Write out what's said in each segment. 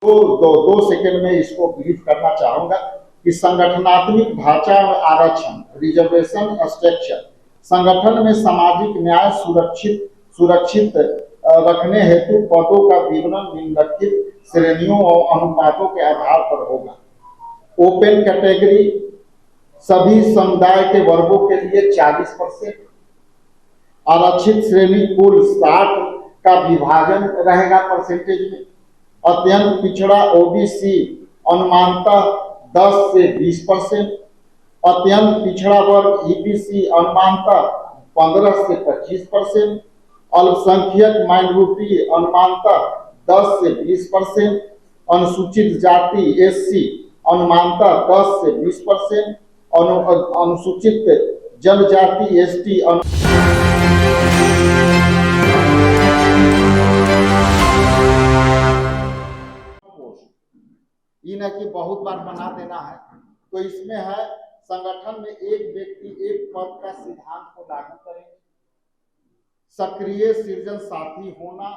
दो सेकंड में इसको ब्रीफ करना चाहूंगा कि संगठनात्मक ढांचा में आरक्षण रिजर्वेशन स्ट्रक्चर संगठन में सामाजिक न्याय सुरक्षित रखने हेतु पदों का विवरण निम्नलिखित श्रेणियों और अनुपातों के आधार पर होगा। ओपन कैटेगरी सभी समुदाय के वर्गों के लिए 40%, आरक्षित श्रेणी कुल 60 का विभाजन रहेगा परसेंटेज में। अत्यंत पिछड़ा ओबीसी अनुमानतः 10 से 20%, अत्यंत पिछड़ा वर्ग ईबीसी अनुमानतः 15 से 25%, अल्पसंख्यक माइनॉरिटी अनुमानतः 10 से 20%, अनुसूचित जाति एससी अनुमानतः 10 से 20%, अनुसूचित जनजाति एसटी ये न कि बहुत बार बना देना है। तो इसमें है संगठन में एक व्यक्ति एक पद का सिद्धांत को लागू करेंगे, सक्रिय सृजन साथी होना,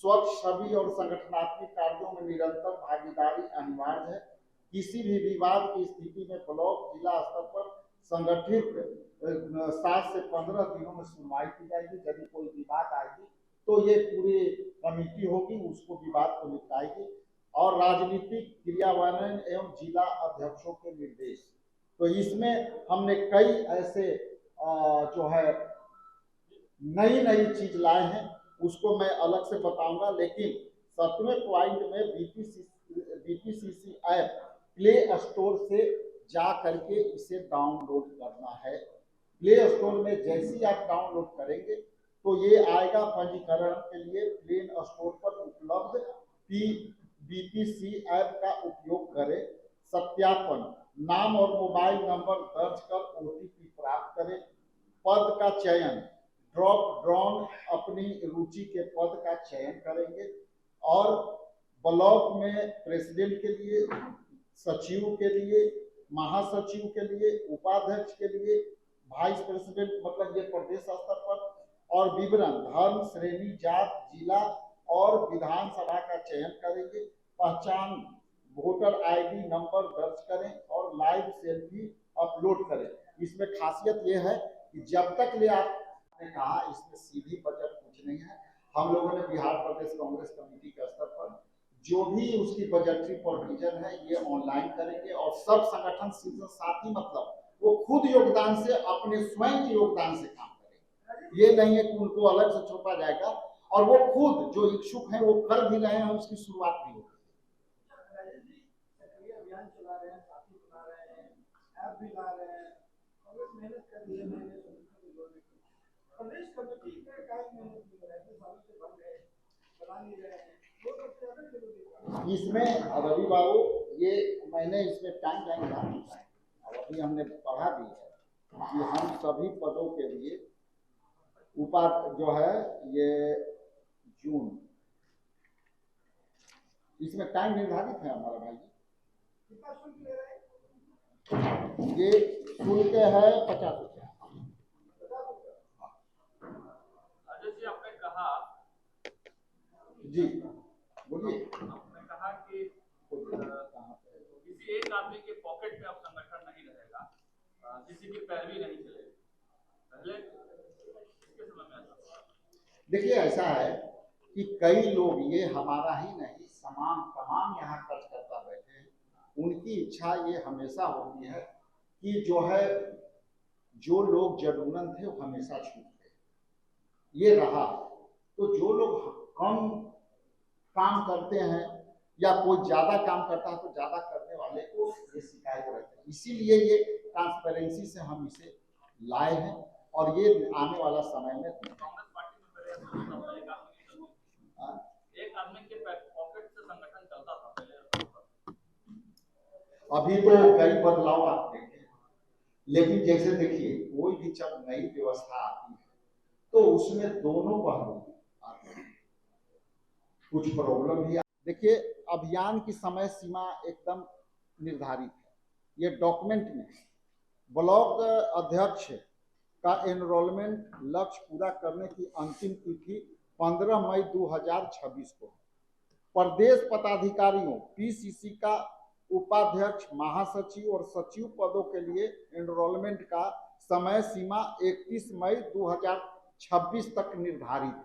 स्वच्छ छवि और संगठनात्मक कार्यों में निरंतर भागीदारी अनिवार्य है। किसी भी विवाद की स्थिति में ब्लॉक जिला स्तर पर संगठित 7 से 15 दिनों में सुनवाई की जाएगी। यदि कोई विवाद आएगी तो ये पूरी कमेटी होगी, उसको विवाद को निपटाएगी। और राजनीतिक क्रियान्वयन एवं जिला अध्यक्षों के निर्देश, तो इसमें हमने कई ऐसे जो है नई चीज लाए हैं, उसको मैं अलग से बताऊंगा। लेकिन 7वें पॉइंट में बीपीसीसी ऐप प्ले स्टोर से जा करके इसे डाउनलोड करना है। प्ले स्टोर में जैसे ही आप डाउनलोड करेंगे तो ये आएगा पंजीकरण के लिए प्ले स्टोर पर उपलब्ध बीपीसी ऐप का उपयोग करें। सत्यापन, नाम और मोबाइल नंबर दर्ज कर ओटीपी प्राप्त करें। पद का चयन, ड्रॉप डाउन अपनी रुचि के पद का चयन करेंगे और ब्लॉक में प्रेसिडेंट के लिए, सचिव के लिए, महासचिव के लिए, उपाध्यक्ष के लिए, वाइस प्रेसिडेंट मतलब ये प्रदेश स्तर पर, और विवरण धर्म, श्रेणी, जात, जिला और विधानसभा का चयन करेंगे। पहचान वोटर आईडी नंबर दर्ज करें और लाइव सेल्फी अपलोड करें। इसमें खासियत यह है कि जब तक ले आपने कहा इसमें सीधी बजट कुछ नहीं है। हम लोगों ने बिहार प्रदेश कांग्रेस कमेटी के स्तर पर जो भी उसकी बजटरी प्रोविजन है ये ऑनलाइन करेंगे और सब संगठन सीजन साथी मतलब वो खुद योगदान से, अपने स्वयं के योगदान से काम करेंगे। ये नहीं है कि उनको अलग से छोड़ा जाएगा, और वो खुद जो इच्छुक हैं वो कर भी रहे हैं, उसकी शुरुआत भी होगी। इसमें रवि बाबू ये मैंने इसमें टाइम लाइन अभी हमने पढ़ा भी है कि हम सभी पदों के लिए जो है ये जून, इसमें टाइम निर्धारित है हमारा भाई जी। ये शुल्क है 50 रुपया। आपने कहा जी बोलिए। आपने कहा कि किसी एक आदमी के पॉकेट में अब संगठन नहीं रहेगा, किसी की पैरवी नहीं चलेगी। पहले इसके समय में देखिए ऐसा है कि कई लोग, ये हमारा ही नहीं तमाम यहाँ खर्च करता बैठे हैं, उनकी इच्छा ये हमेशा होती है कि जो है जो लोग जरूरन थे वो हमेशा छूटते, ये रहा। तो जो लोग कम काम करते हैं या कोई ज्यादा काम करता है तो ज्यादा करने वाले को ये शिकायत रहती है। इसीलिए ये ट्रांसपेरेंसी से हम इसे लाए हैं और ये आने वाला समय में कांग्रेस पार्टी में एक आदमी के पॉकेट से संगठन चलता था पहले। अभी तो कई बदलाव आप देखें, लेकिन जैसे देखिए कोई भी जब नई व्यवस्था आती है तो उसमें दोनों पहलू आते हैं, कुछ प्रॉब्लम भी। देखिए अभियान की समय सीमा एकदम निर्धारित है, ये डॉक्यूमेंट में ब्लॉक अध्यक्ष का एनरोलमेंट लक्ष्य पूरा करने की अंतिम तिथि 15 मई 2026 को है। प्रदेश पदाधिकारियों पीसीसी का उपाध्यक्ष, महासचिव और सचिव पदों के लिए एनरोलमेंट का समय सीमा 31 मई 2026 तक निर्धारित है।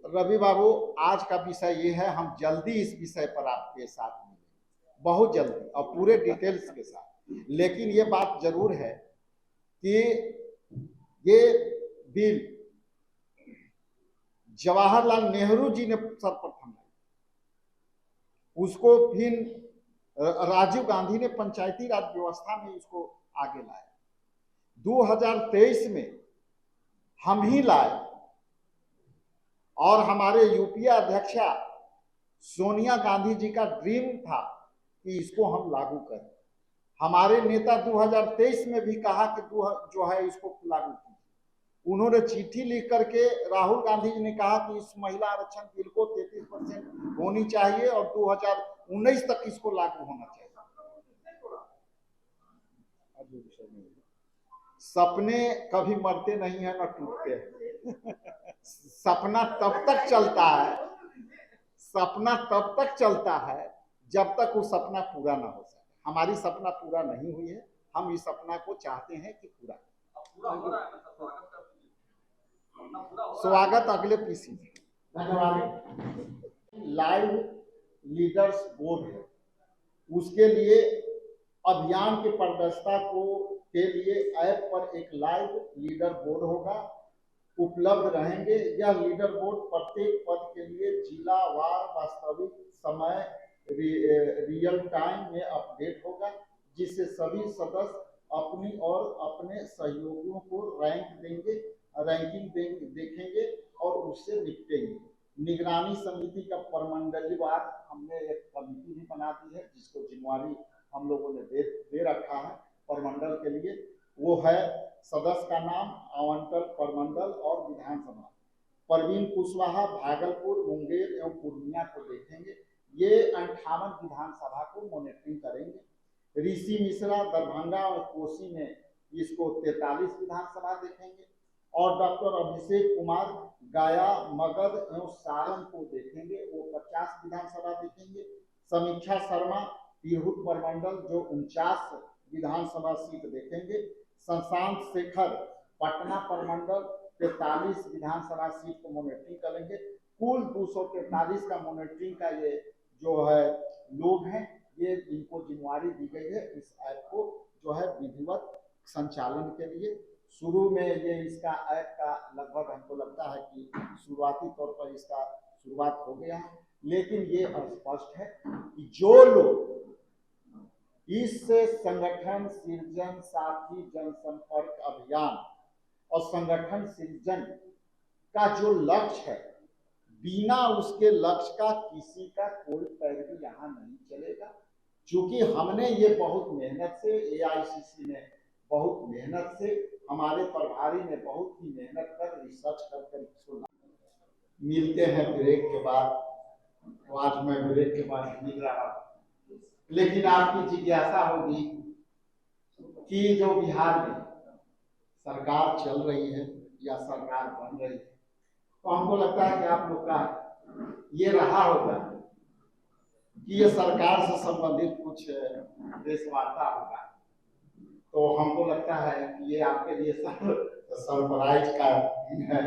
रवि बाबू, आज का विषय ये है, हम जल्दी इस विषय पर आपके साथ मिलेंगे, बहुत जल्दी और पूरे डिटेल्स के साथ। लेकिन ये बात जरूर है कि ये बिल जवाहरलाल नेहरू जी ने सर्वप्रथम लाई, उसको फिर राजीव गांधी ने पंचायती राज व्यवस्था में इसको आगे लाया। 2023 में हम ही लाए और हमारे यूपीए अध्यक्षा सोनिया गांधी जी का ड्रीम था कि इसको हम लागू करें। हमारे नेता 2023 में भी कहा कि जो है इसको लागू कीजिए। उन्होंने चिट्ठी लिख करके राहुल गांधी जी ने कहा कि इस महिला आरक्षण बिल को 33% होनी चाहिए और 2019 तक इसको लागू होना चाहिए। सपने कभी मरते नहीं है न टूटते हैं। सपना तब तक चलता है, सपना तब तक चलता है जब तक वो सपना पूरा ना हो सके। हमारी सपना पूरा नहीं हुई है, हम इस सपना को चाहते हैं कि पूरा स्वागत अगले पीसी। धन्यवाद। लाइव लीडर्स बोर्ड है, उसके लिए अभियान की पारदर्शिता के लिए ऐप पर एक लाइव लीडर बोर्ड होगा, उपलब्ध रहेंगे। यह लीडर बोर्ड प्रत्येक पद के लिए जिला वार वास्तविक समय रियल टाइम में अपडेट होगा, जिससे सभी सदस्य अपनी और अपने सहयोगियों को रैंकिंग देखेंगे और उससे निपटेंगे। निगरानी समिति का प्रमंडलवार हमने एक कमिटी भी बना दी है, जिसको जिम्मेवारी हम लोगों ने दे रखा है प्रमंडल के लिए। वो है सदस्य का नाम, आवंटन प्रमंडल और विधानसभा। परवीन कुशवाहा भागलपुर, मुंगेर एवं पूर्णिया को देखेंगे। ये 58 विधानसभा को मॉनिटरिंग करेंगे। ऋषि मिश्रा दरभंगा और कोसी में इसको 43 विधानसभा देखेंगे और डॉक्टर अभिषेक कुमार गया, मगध एवं सारण को देखेंगे, वो 50 विधानसभा देखेंगे। समीक्षा शर्मा तिरहुत प्रमंडल जो 49 विधानसभा सीट देखेंगे। शशांक शेखर पटना प्रमंडल 43 विधानसभा सीट को मॉनिटरिंग करेंगे। कुल 243 का मॉनिटरिंग का ये जो है लोग हैं, ये इनको जिम्मेवारी दी गई है इस ऐप को जो है विधिवत संचालन के लिए। शुरू में ये इसका ऐप का लगभग हमको लगता है कि शुरुआती तौर पर इसका शुरुआत हो गया है, लेकिन ये स्पष्ट है कि जो लोग इससे संगठन सृजन, साथी जनसंपर्क अभियान और संगठन सृजन का जो लक्ष्य है, बिना उसके लक्ष्य का किसी का कोई पैरवी यहाँ नहीं चलेगा। क्योंकि हमने ये बहुत मेहनत से, एआईसीसी ने बहुत मेहनत से, हमारे प्रभारी ने बहुत ही मेहनत कर रिसर्च कर इसको मिलते हैं ब्रेक के बाद। तो आज मैं ब्रेक के बाद मिल रहा हूँ, लेकिन आपकी जिज्ञासा होगी कि जो बिहार में सरकार चल रही है या सरकार बन रही है, तो हमको लगता है कि आप लोग का ये रहा होगा कि ये सरकार से संबंधित कुछ प्रेस वार्ता होगा। तो हमको लगता है कि ये आपके लिए सरप्राइज का दिन है।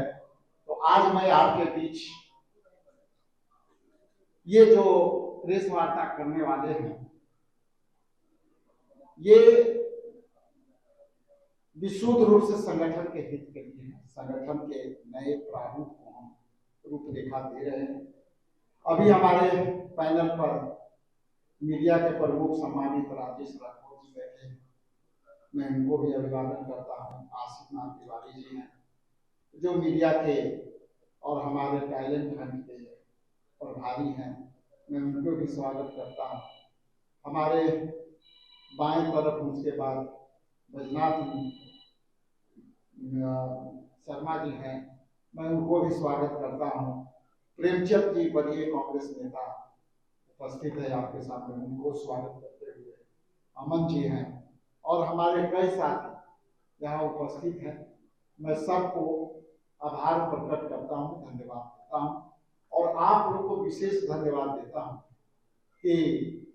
तो आज मैं आपके बीच ये जो प्रेस वार्ता करने वाले हैं, ये विशुद्ध रूप से संगठन के हित के लिए है। संगठन के नए प्रारूप को हम रूपरेखा दे रहे हैं। अभी हमारे पैनल पर मीडिया के प्रमुख सम्मानित राजेश राठौर जी बैठे हैं, मैं उनको भी अभिवादन करता हूँ। आशीष नाथ तिवारी जी हैं जो मीडिया के और हमारे टैलेंट हंट के प्रभारी हैं, मैं उनको भी स्वागत करता हूँ। हमारे बाएं तरफ उसके बाद बैजनाथ शर्मा जी हैं, मैं उनको भी स्वागत करता हूँ। प्रेमचंद जी वरीय कांग्रेस नेता उपस्थित है आपके सामने, उनको स्वागत करते हुए अमन जी हैं और हमारे कई साथी यहाँ उपस्थित हैं। मैं सबको आभार प्रकट करता हूँ, धन्यवाद देता हूँ और आप लोग को विशेष धन्यवाद देता हूँ कि